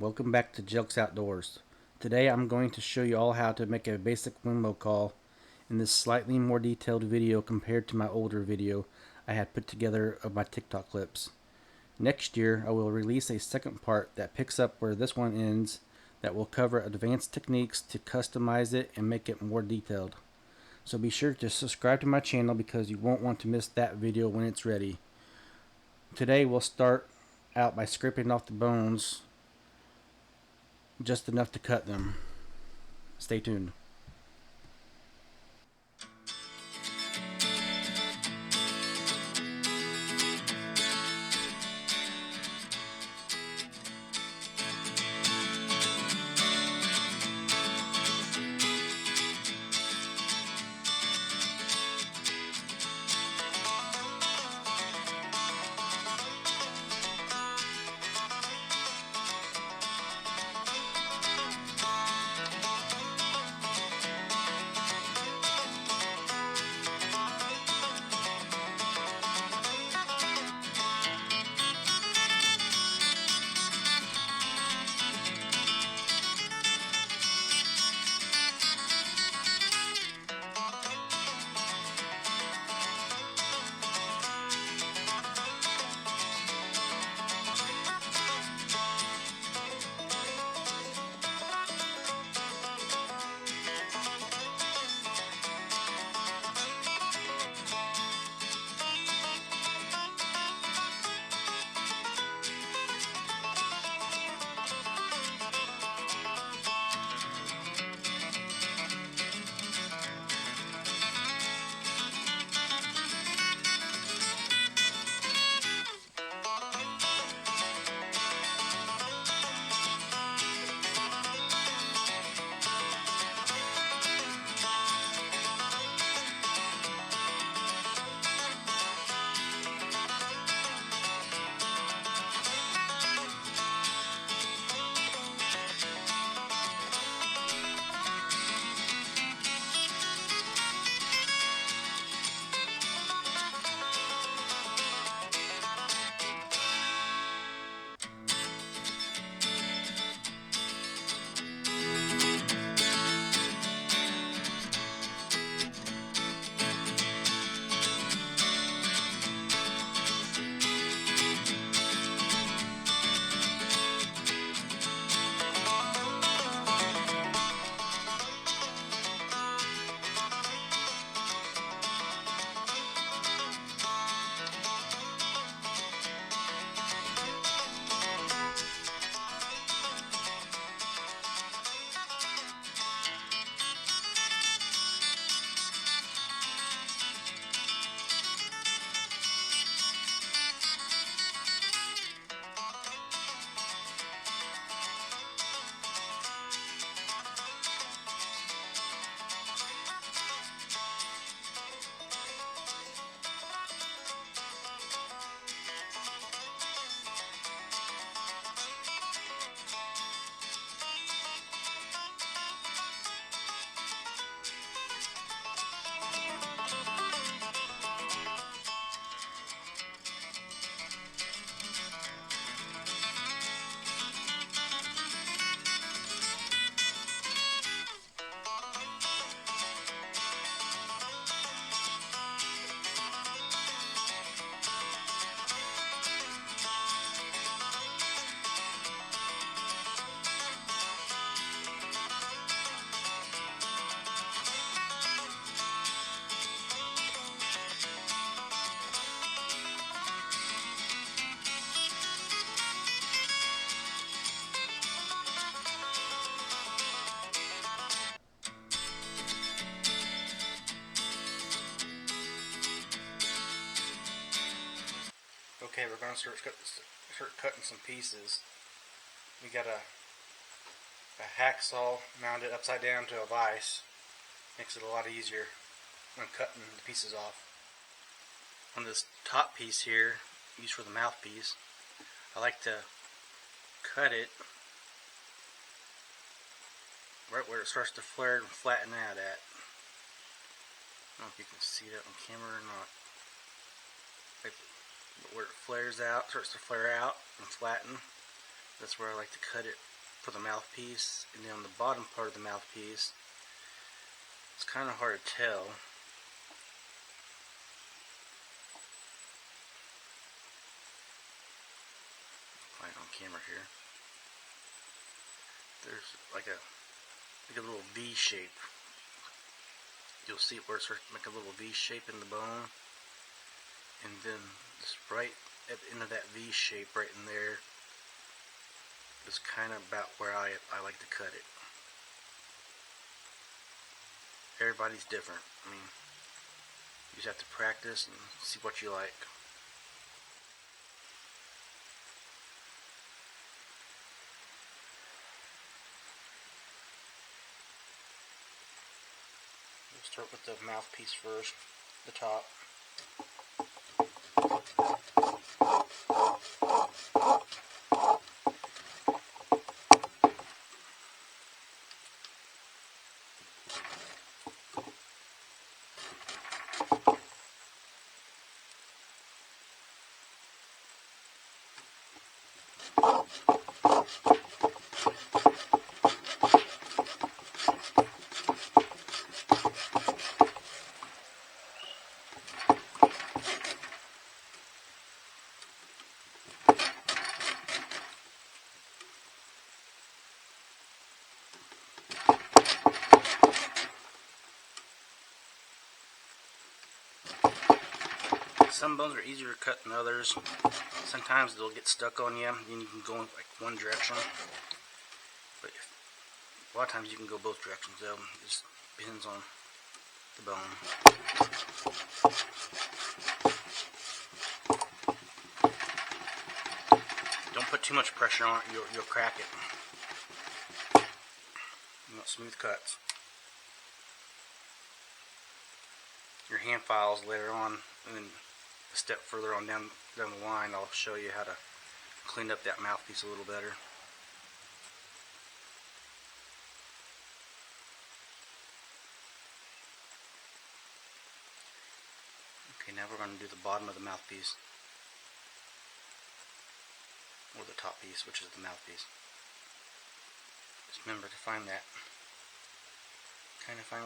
welcome back to Jelks Outdoors. Today I'm going to show you all how to make a basic windmill call in this slightly more detailed video compared to my older video I had put together of my TikTok clips. Next year I will release a second part that picks up where this one ends that will cover advanced techniques to customize it and make it more detailed. So be sure to subscribe to my channel because you won't want to miss that video when it's ready. Today we'll start out by scraping off the bones just enough to cut them. Stay tuned. Okay, we're going to start cutting some pieces. We got a hacksaw mounted upside down to a vise. Makes it a lot easier when cutting the pieces off. On this top piece here, used for the mouthpiece, I like to cut it right where it starts to flare and flatten out at. I don't know if you can see that on camera or not. Where it flares out, starts to flare out and flatten, that's where I like to cut it for the mouthpiece, and then on the bottom part of the mouthpiece, it's kind of hard to tell. Right on camera here. There's like a little V shape. You'll see where it starts to make a little V shape in the bone, and then just right at the end of that V shape, right in there, is kind of about where I like to cut it. Everybody's different. I mean, you just have to practice and see what you like. We'll start with the mouthpiece first, the top. Some bones are easier to cut than others. Sometimes they'll get stuck on you, and you can go in like one direction. But a lot of times you can go both directions though. It just depends on the bone. Don't put too much pressure on it, you'll crack it. You want smooth cuts. Your hand files later on, and then a step further on down the line, I'll show you how to clean up that mouthpiece a little better. Okay, now we're going to do the bottom of the mouthpiece, or the top piece, which is the mouthpiece. Just remember to find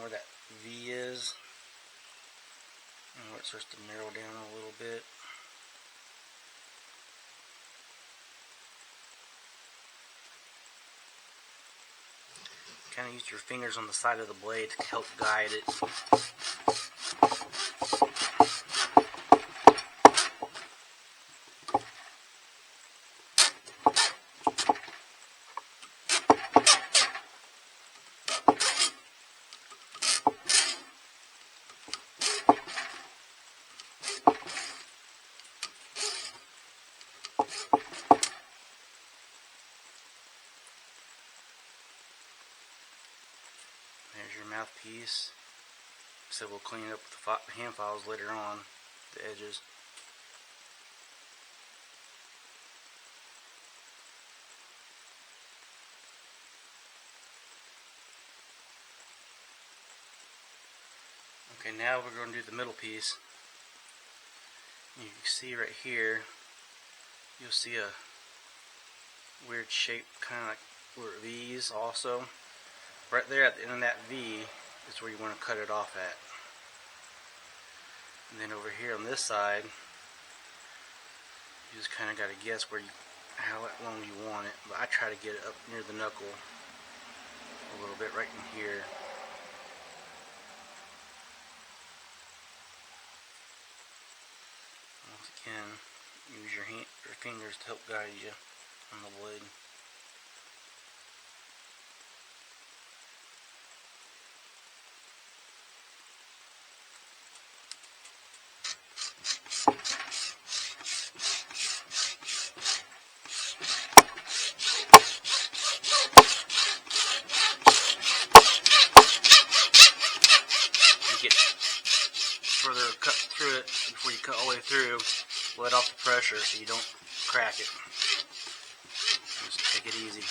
where that V is, and where it starts to narrow down a little bit. Kind of use your fingers on the side of the blade to help guide it. There's your mouthpiece. So we'll clean it up with the hand files later on, the edges. Okay, now we're going to do the middle piece. You can see right here, you'll see a weird shape, kind of like where V's also. Right there at the end of that V is where you want to cut it off at. And then over here on this side, you just kind of got to guess how long you want it. But I try to get it up near the knuckle a little bit, right in here. Once again, use your fingers to help guide you on the blade. Cut through it before you cut all the way through. Let off the pressure so you don't crack it. Just take it easy.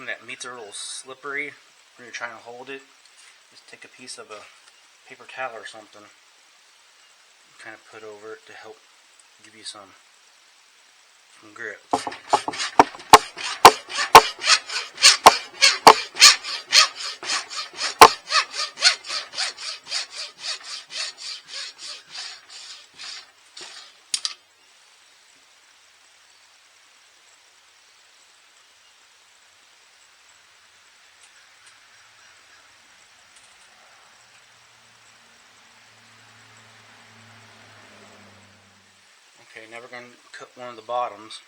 something that meats are a little slippery when you're trying to hold it, just take a piece of a paper towel or something, kind of put over it to help give you some grip. Okay, now we're going to cut one of the bottoms.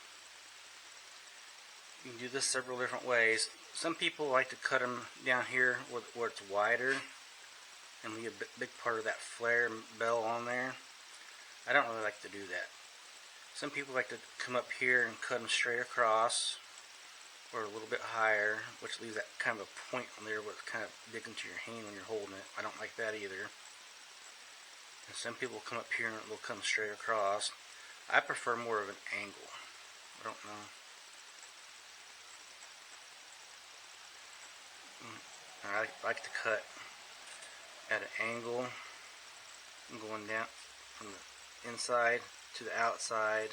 You can do this several different ways. Some people like to cut them down here where it's wider and leave a big part of that flare bell on there. I don't really like to do that. Some people like to come up here and cut them straight across or a little bit higher, which leaves that kind of a point on there where it's kind of digging into your hand when you're holding it. I don't like that either. And some people come up here and they'll come straight across. I prefer more of an angle. I don't know. I like to cut at an angle, going down from the inside to the outside,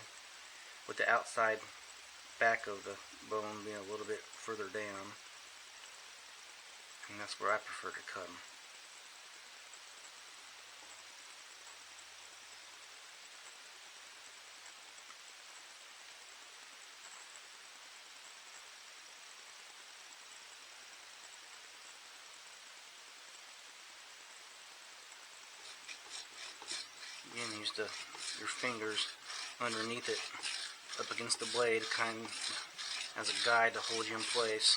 with the outside back of the bone being a little bit further down, and that's where I prefer to cut them. Again, use your fingers underneath it, up against the blade, kind of as a guide to hold you in place.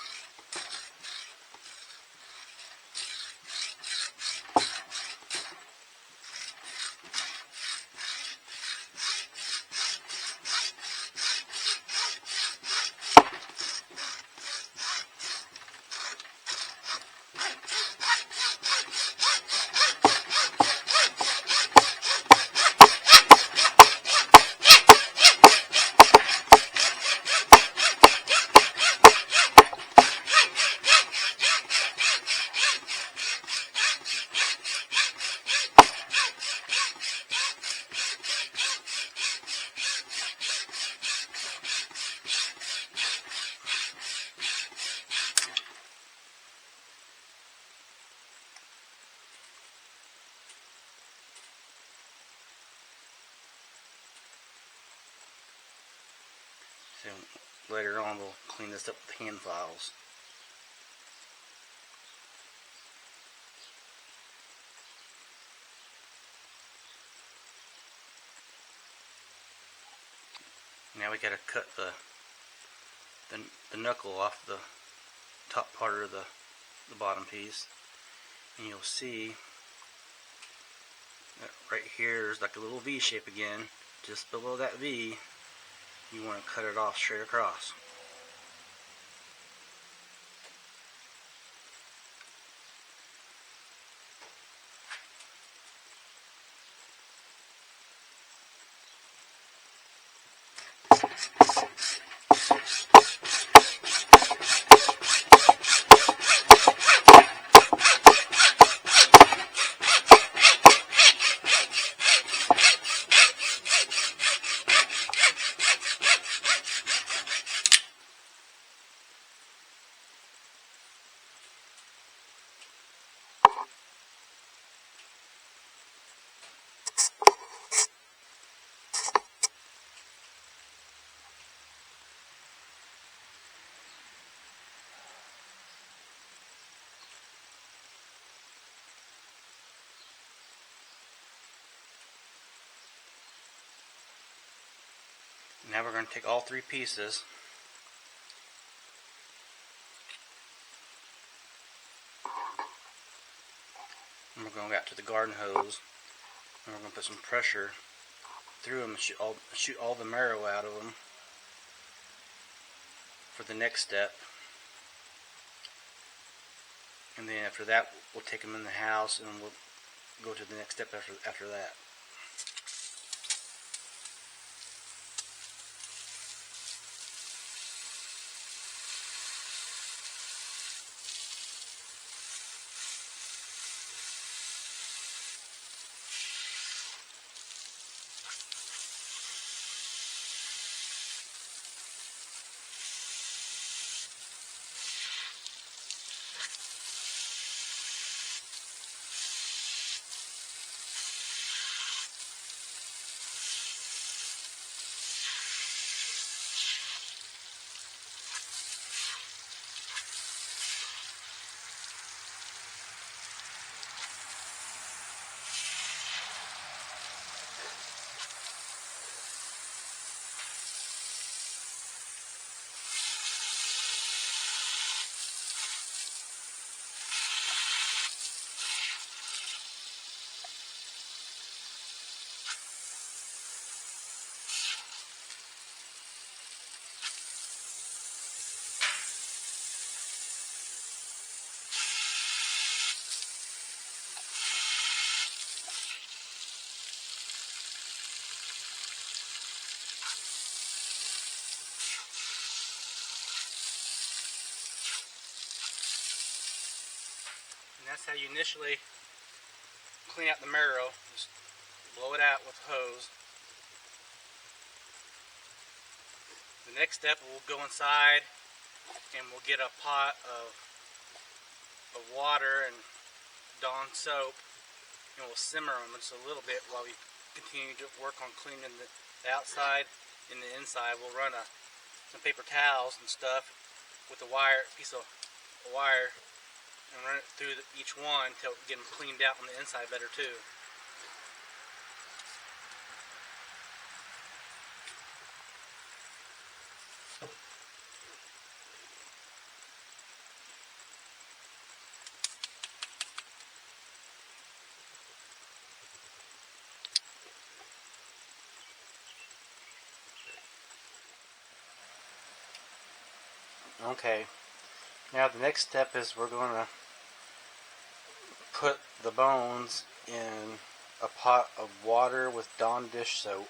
So later on we'll clean this up with hand files. Now we gotta cut the knuckle off the top part of the bottom piece, and you'll see that right here is like a little V shape again. Just below that V, you want to cut it off straight across. Now we're going to take all three pieces and we're going to go out to the garden hose and we're going to put some pressure through them and shoot all the marrow out of them for the next step. And then after that we'll take them in the house and we'll go to the next step after that. that's how you initially clean out the marrow. Just blow it out with a hose. The next step, we'll go inside and we'll get a pot of water and Dawn soap, and we'll simmer them just a little bit while we continue to work on cleaning the outside and the inside. We'll run some paper towels and stuff with a piece of wire, and run it through each one until we get them cleaned out on the inside better too. Okay, now the next step is we're going to put the bones in a pot of water with Dawn dish soap.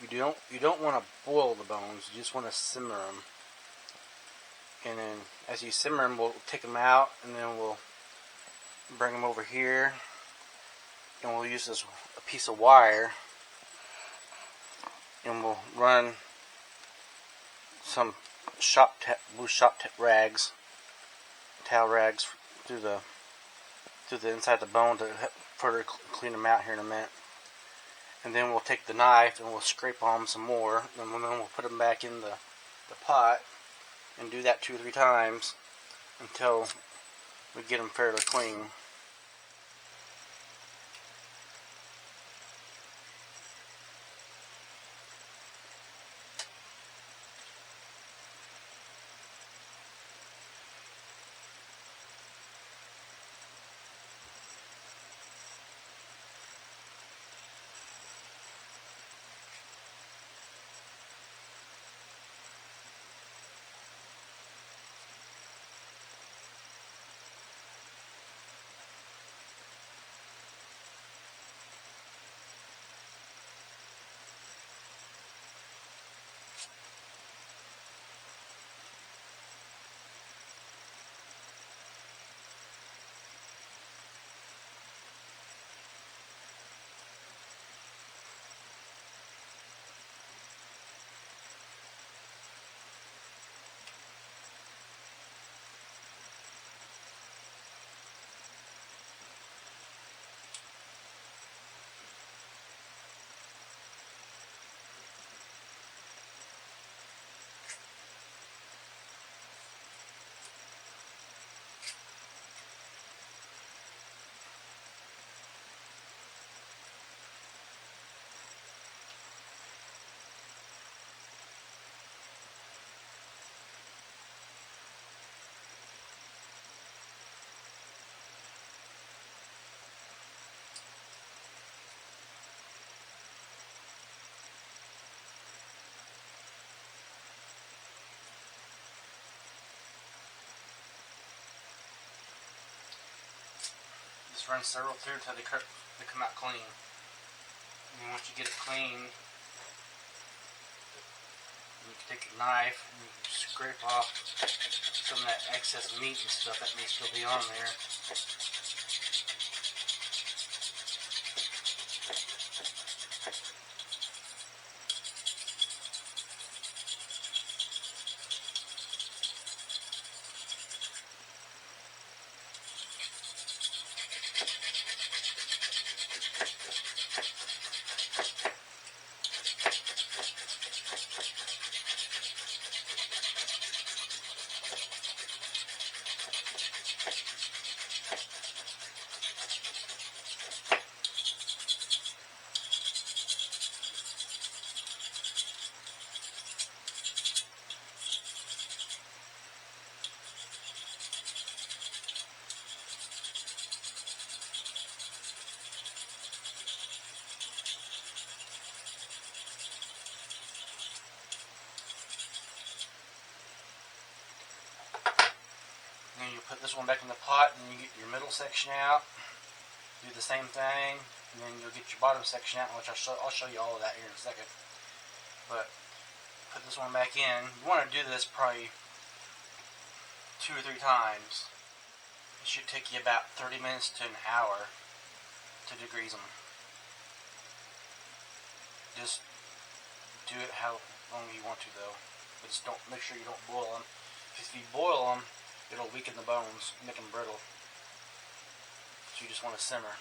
You don't want to boil the bones, you just want to simmer them. And then as you simmer them, we'll take them out, and then we'll bring them over here, and we'll use a piece of wire, and we'll run some blue rags, towel rags through the inside of the bone to further clean them out here in a minute. And then we'll take the knife and we'll scrape on them some more, and then we'll put them back in the pot and do that 2 or 3 times until we get them fairly clean. Just run several through until they come out clean. And then once you get it clean, you can take a knife and you can scrape off some of that excess meat and stuff that may still be on there. Then you put this one back in the pot, and you get your middle section out. Do the same thing, and then you'll get your bottom section out, which I'll show you all of that here in a second. But put this one back in. You want to do this probably 2 or 3 times. It should take you about 30 minutes to an hour to degrease them. Just do it how long you want to though. But just don't, make sure you don't boil them. If you boil them, it'll weaken the bones, make them brittle. So you just want to simmer.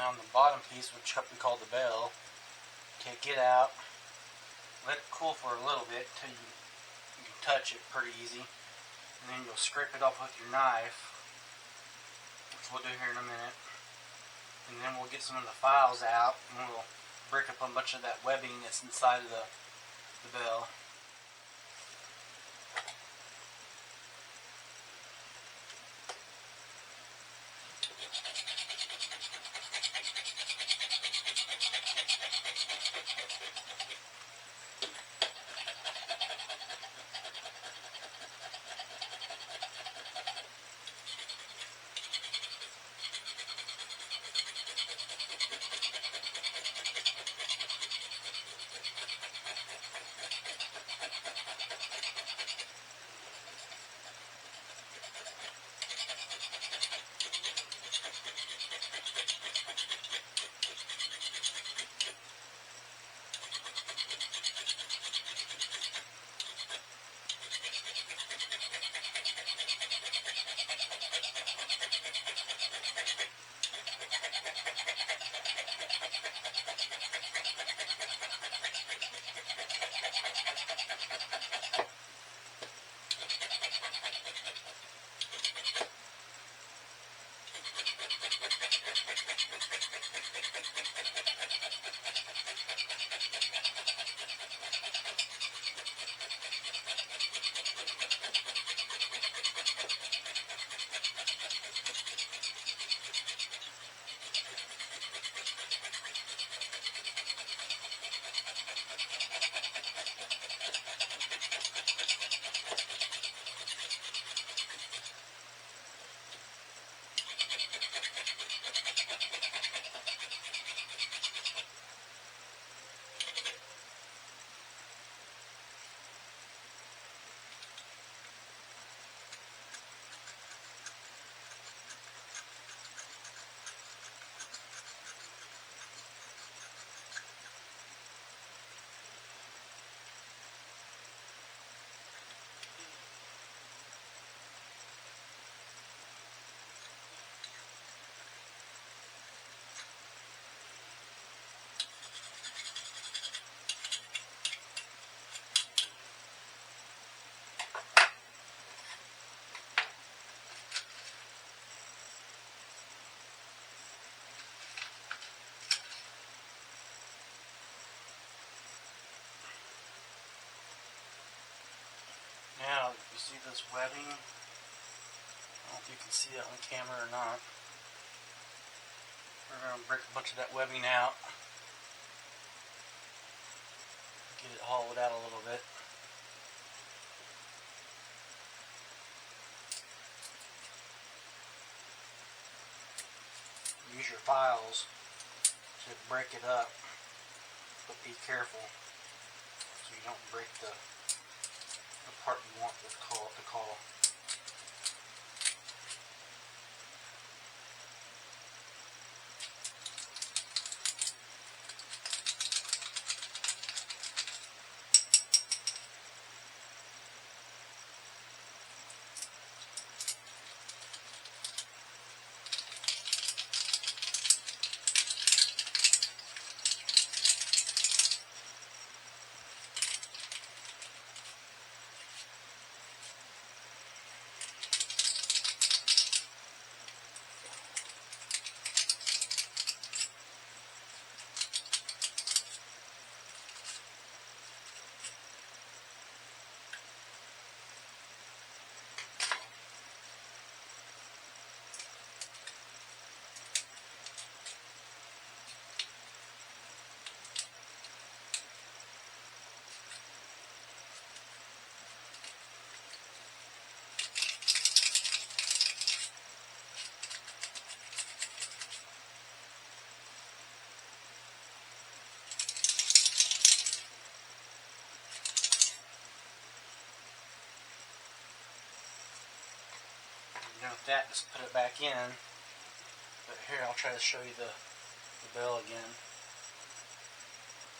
Now on the bottom piece, which we call the bell, take it out, let it cool for a little bit until you can touch it pretty easy, and then you'll scrape it off with your knife, which we'll do here in a minute, and then we'll get some of the files out and we'll break up a bunch of that webbing that's inside of the bell. Now, you see this webbing? I don't know if you can see that on camera or not. We're going to break a bunch of that webbing out. Get it hollowed out a little bit. Use your files to break it up, but be careful so you don't break the part you want the call to call. Done with that, just put it back in. But here, I'll try to show you the bell again.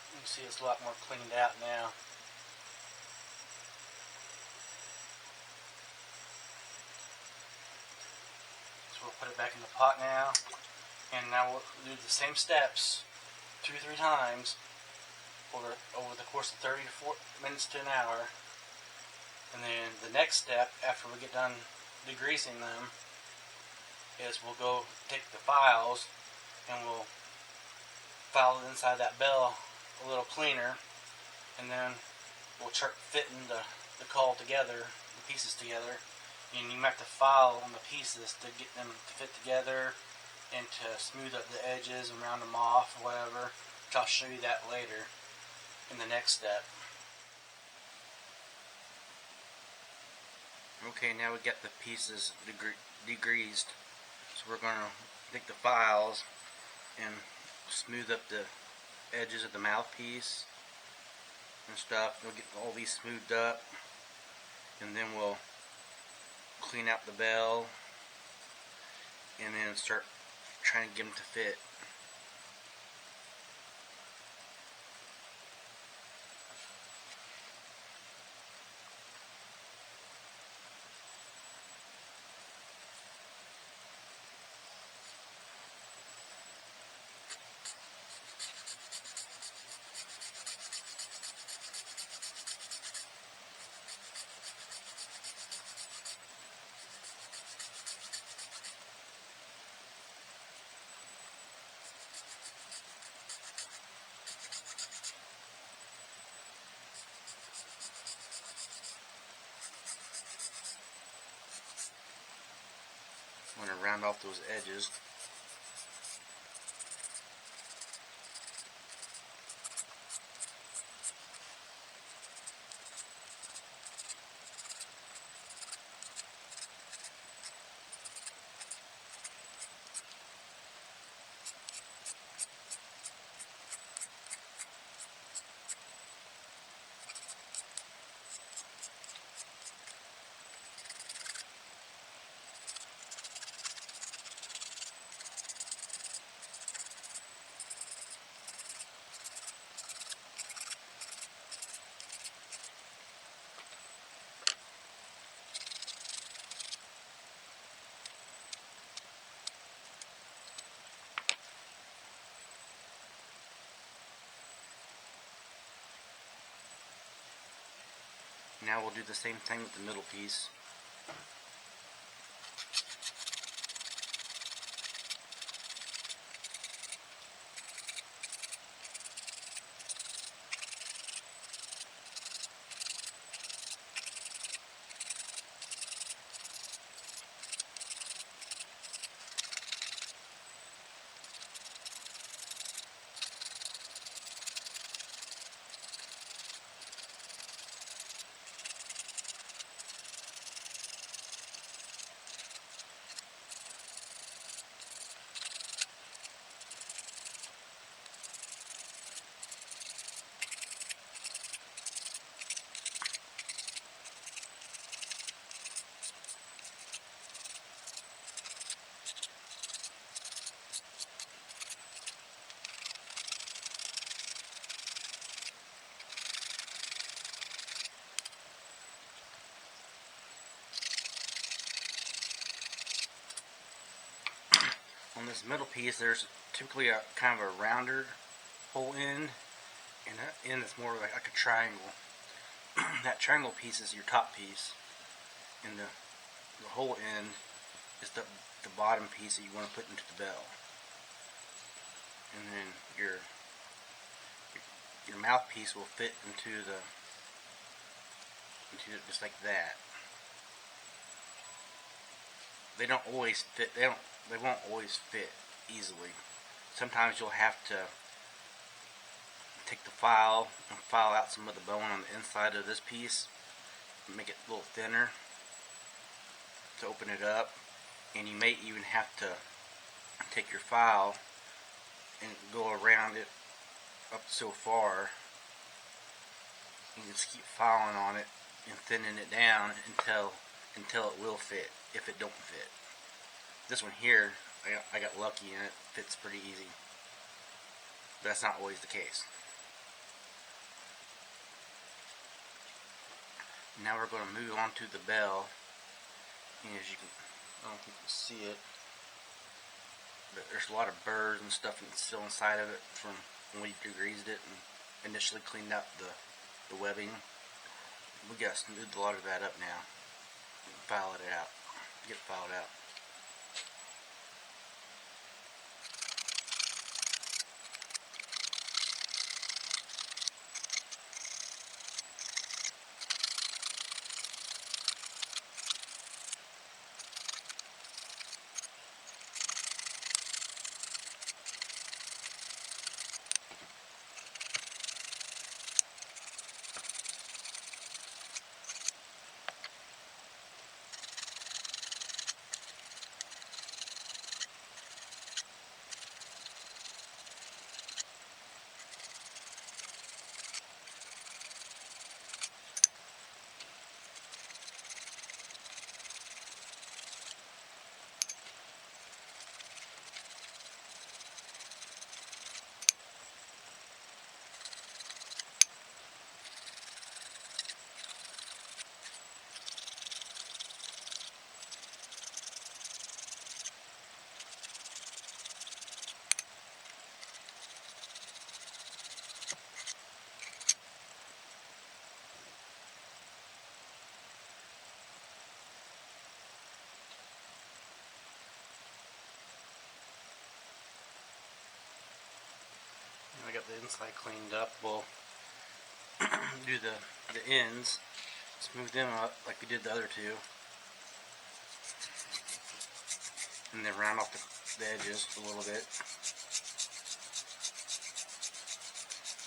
You can see it's a lot more cleaned out now. So we'll put it back in the pot now. And now we'll do the same steps 2 or 3 times over the course of 30 to 40 minutes to an hour. And then the next step, after we get done degreasing them, is we'll go take the files and we'll file it inside that bell a little cleaner, and then we'll start fitting the caul together, the pieces together. And you might have to file on the pieces to get them to fit together and to smooth up the edges and round them off or whatever, which I'll show you that later in the next step. Okay, now we got the pieces degreased, so we're going to take the files and smooth up the edges of the mouthpiece and stuff. We'll get all these smoothed up, and then we'll clean out the bell and then start trying to get them to fit. I'm going to round off those edges. Now we'll do the same thing with the middle piece. On this middle piece, there's typically a kind of a rounder hole end, and that end is more like a triangle. That triangle piece is your top piece, and the whole end is the bottom piece that you want to put into the bell. And then your mouthpiece will fit into just like that. They don't always fit. They won't always fit easily. Sometimes you'll have to take the file and file out some of the bone on the inside of this piece, make it a little thinner to open it up, and you may even have to take your file and go around it up so far. You just keep filing on it and thinning it down until it will fit, if it don't fit. This one here, I got lucky and it fits pretty easy. But that's not always the case. Now we're going to move on to the bell. And as you can, I don't think you can see it, but there's a lot of burrs and stuff still inside of it from when we degreased it and initially cleaned out the webbing. We got to smooth a lot of that up now. File it out. Get it filed out. I got the inside cleaned up. We'll do the ends, smooth them up like we did the other two, and then round off the edges a little bit.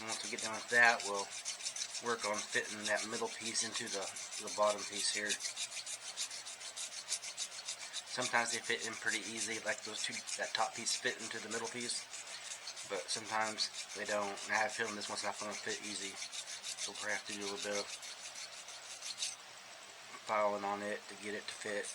And once we get done with that, we'll work on fitting that middle piece into the bottom piece here. Sometimes they fit in pretty easy, like that top piece fit into the middle piece, but sometimes they don't. And I have a feeling this one's not going to fit easy, so we'll have to do a little bit of filing on it to get it to fit.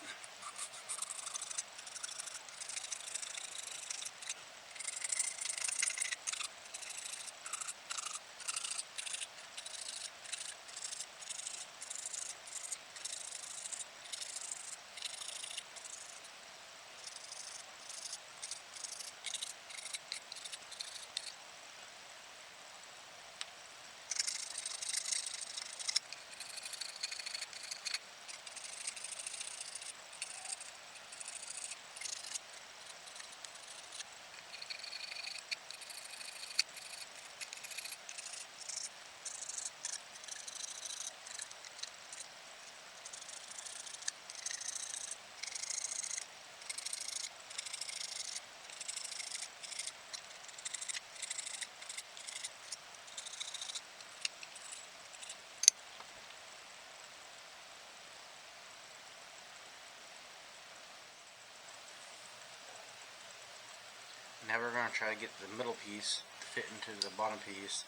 Now we're going to try to get the middle piece to fit into the bottom piece.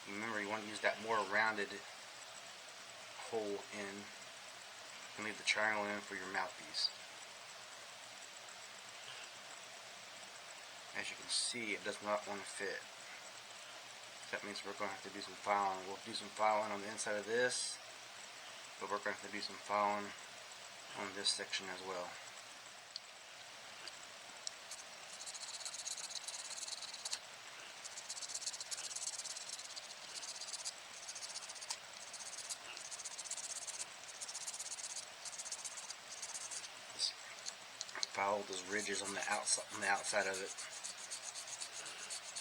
Remember, you want to use that more rounded hole in and leave the triangle in for your mouthpiece. As you can see, it does not want to fit. That means we're going to have to do some filing. We'll do some filing on the inside of this, but we're going to have to do some filing on this section as well. follow those ridges on the outside of it.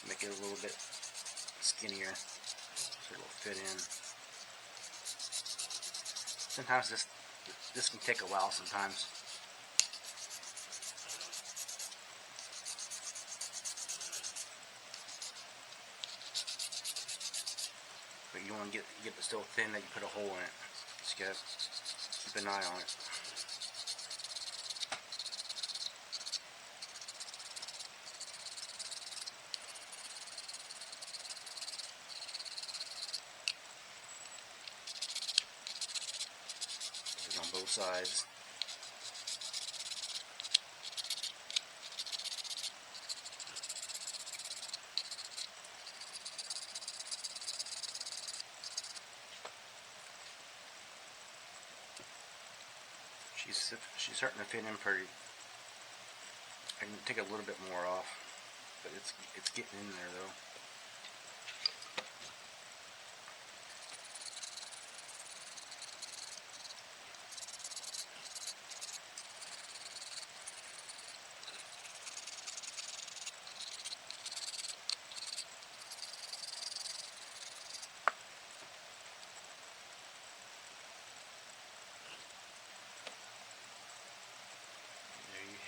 Make it a little bit skinnier so it'll fit in. Sometimes this can take a while sometimes. But you want to get it so thin that you put a hole in it. Just gotta keep an eye on it. On both sides. She's starting to fit in pretty. I can take a little bit more off, but it's getting in there though.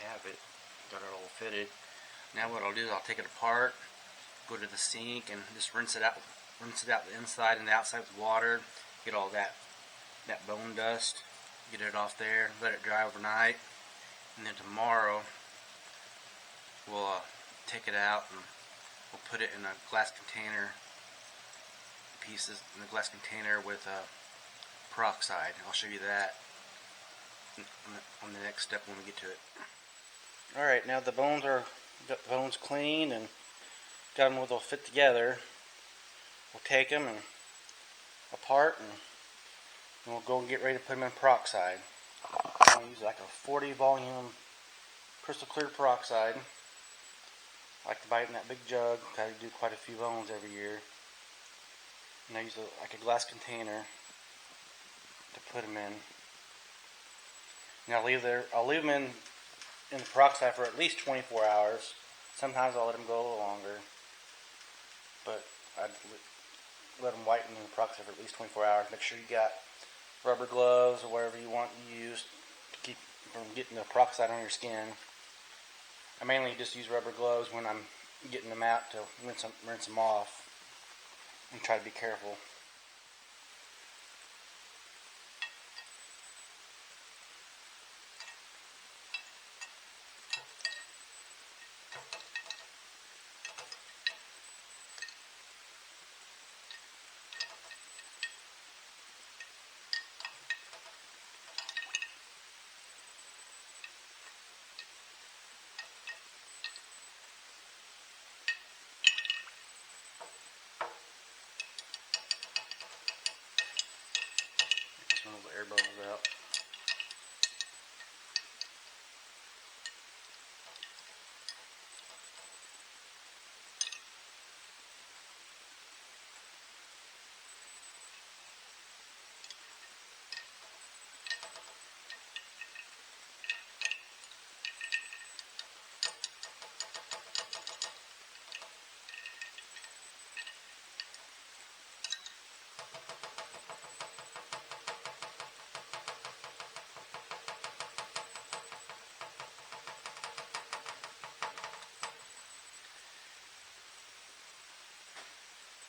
Have it, got it all fitted. Now what I'll do is I'll take it apart, go to the sink and just rinse it out the inside and the outside with water, get all that bone dust, get it off there, let it dry overnight, and then tomorrow we'll take it out and we'll put it in a glass container, pieces in a glass container with peroxide. I'll show you that on the next step when we get to it. Alright, now got the bones clean and got them where they'll fit together. We'll take them and apart and we'll go and get ready to put them in peroxide. I'll use like a 40 volume crystal clear peroxide. I like to buy it in that big jug because I do quite a few bones every year. And I use like a glass container to put them in. And I'll leave them in the peroxide for at least 24 hours. Sometimes I'll let them go a little longer, but I'd let them whiten in the peroxide for at least 24 hours. Make sure you got rubber gloves or whatever you want to use to keep from getting the peroxide on your skin. I mainly just use rubber gloves when I'm getting them out to rinse them off and try to be careful. Some of the air bubbles out.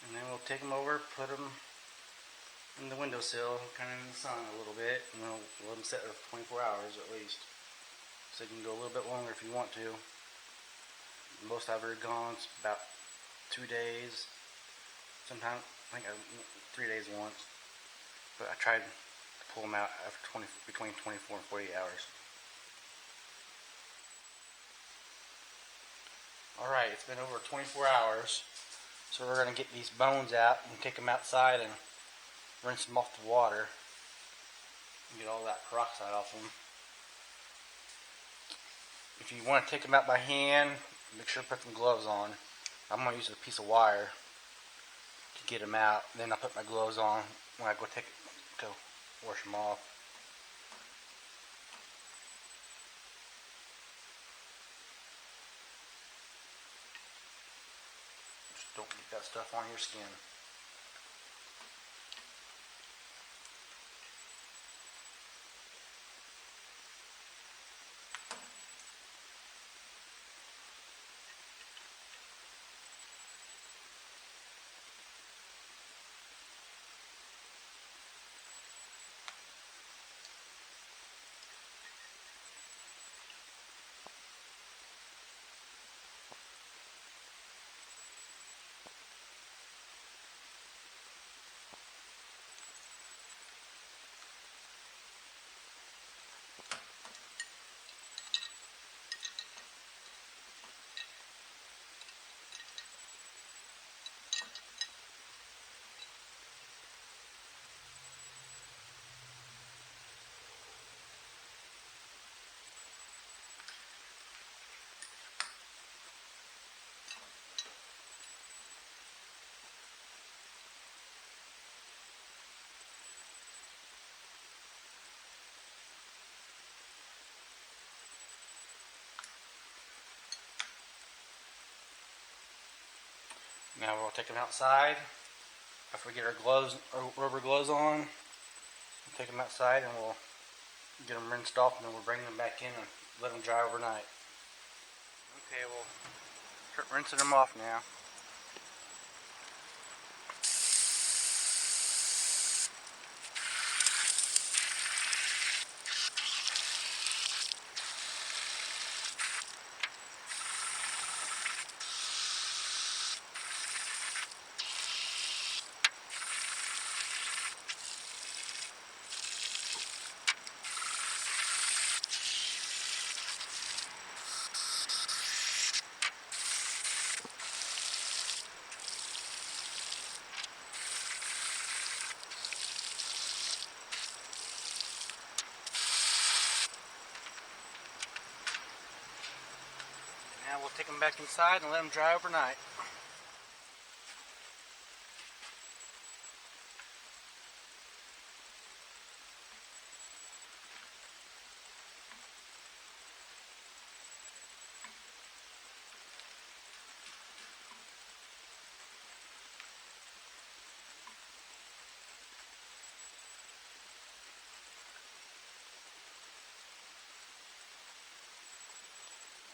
And then we'll take them over, put them in the windowsill, kind of in the sun a little bit, and we'll let them sit there for 24 hours at least. So you can go a little bit longer if you want to. Most I've ever gone is about 2 days. Sometimes, I think 3 days once. But I tried to pull them out after between 24 and 48 hours. Alright, it's been over 24 hours. So we're going to get these bones out and take them outside and rinse them off the water and get all that peroxide off them. If you want to take them out by hand, make sure to put some gloves on. I'm going to use a piece of wire to get them out. Then I'll put my gloves on when I go wash them off. don't get that stuff on your skin. Now we'll take them outside. After we get our gloves, our rubber gloves on, we'll take them outside and we'll get them rinsed off, and then we'll bring them back in and let them dry overnight. Okay, we'll start rinsing them off now. Now we'll take them back inside and let them dry overnight.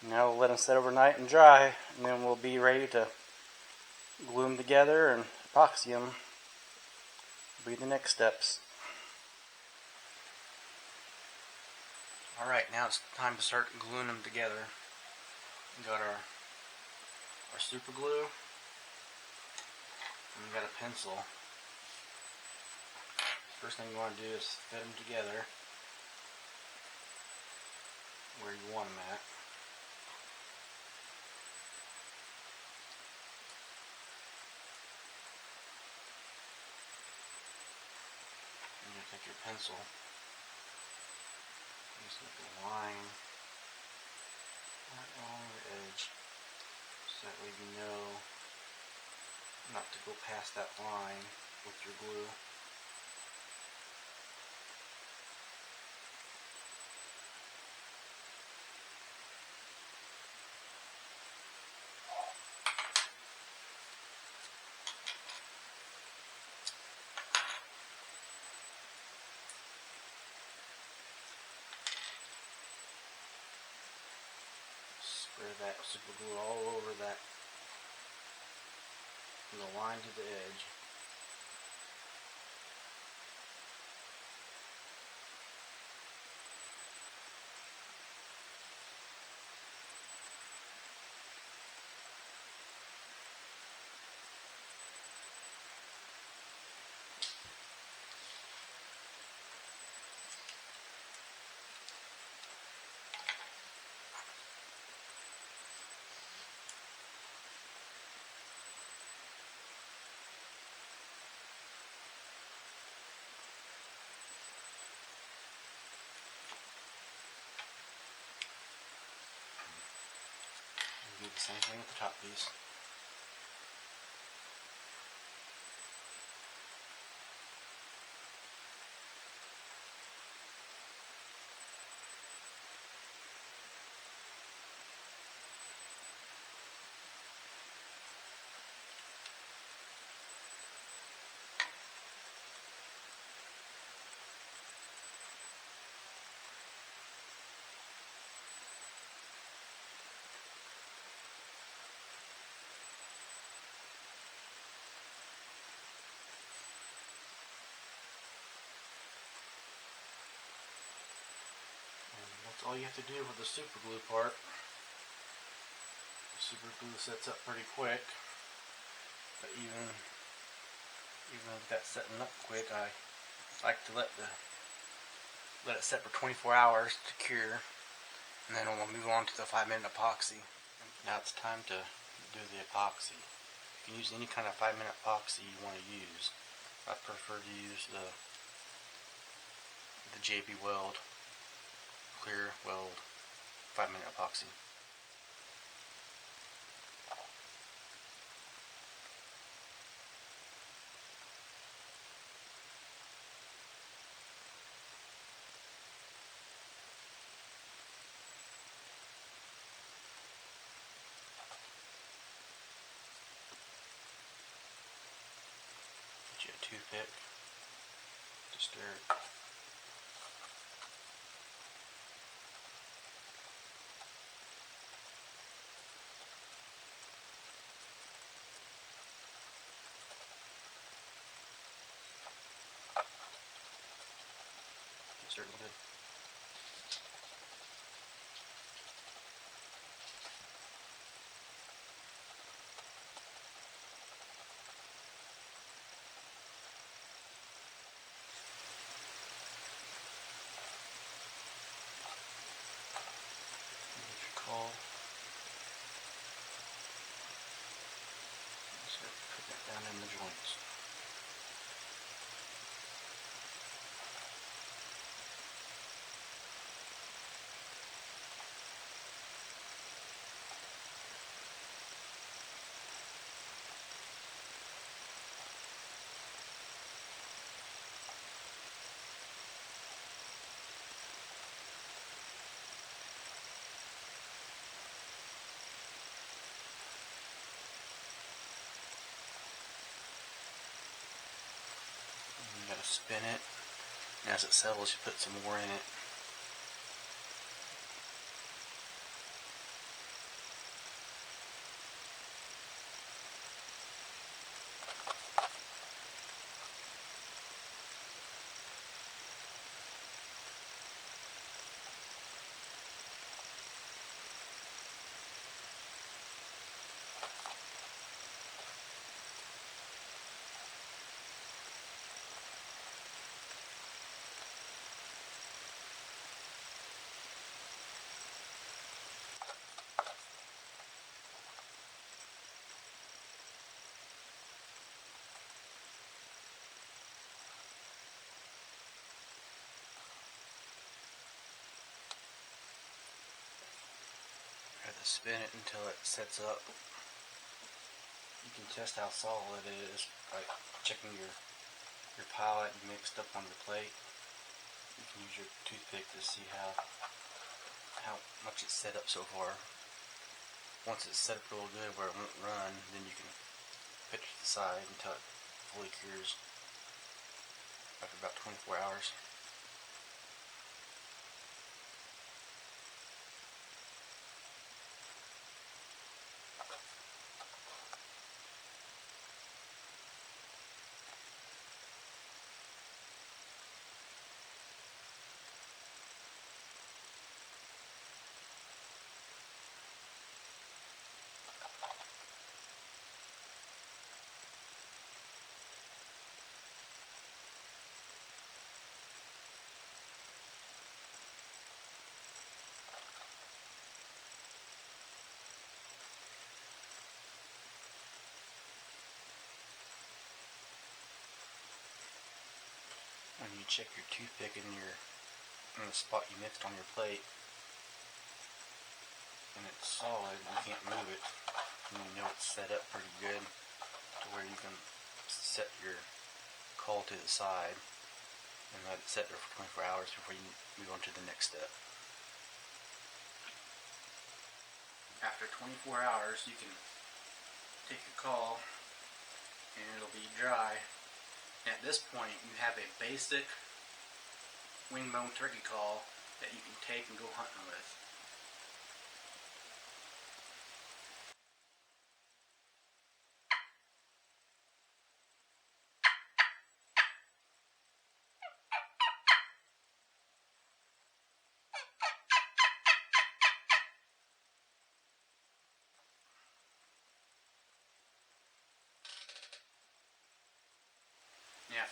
Now we'll let them set overnight and dry, and then we'll be ready to glue them together and epoxy them. Will be the next steps. Alright, now it's time to start gluing them together. We got our super glue, and we got a pencil. First thing you want to do is fit them together where you want them at. Take your pencil, just make a line right along the edge, so that way you know not to go past that line with your glue. Spray that super glue all over that, from the line to the edge. Do the same thing with the top piece. That's all you have to do with the super glue part. The super glue sets up pretty quick, but even with that setting up quick, I like to let it set for 24 hours to cure, and then we'll move on to the 5-minute epoxy. Now it's time to do the epoxy. You can use any kind of 5-minute epoxy you want to use. I prefer to use the JB Weld Clear Weld 5-minute epoxy. Get you a toothpick to stir it. Stir it good. Get your caul. Start putting it down in the joints. You gotta spin it, and as it settles, you put some more in it. You have to spin it until it sets up. You can test how solid it is by checking your pilot mixed up on the plate. You can use your toothpick to see how much it's set up so far. Once it's set up real good where it won't run, then you can put it to the side until it fully cures after about 24 hours. When you check your toothpick in the spot you mixed on your plate, and it's solid, you can't move it, and you know it's set up pretty good to where you can set your caul to the side and let it set there for 24 hours before you move on to the next step. After 24 hours, you can take your caul and it'll be dry. At this point, you have a basic wing bone turkey caul that you can take and go hunting with.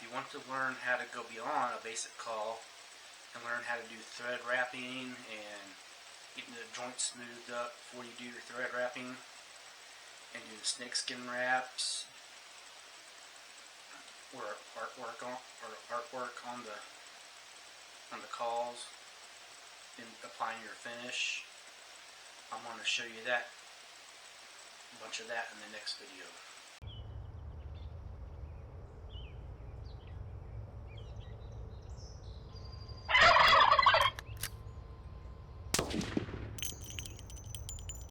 if you want to learn how to go beyond a basic caul and learn how to do thread wrapping and getting the joints smoothed up before you do your thread wrapping, and do the snakeskin wraps or artwork on the cauls and applying your finish, I'm going to show you that, a bunch of that in the next video.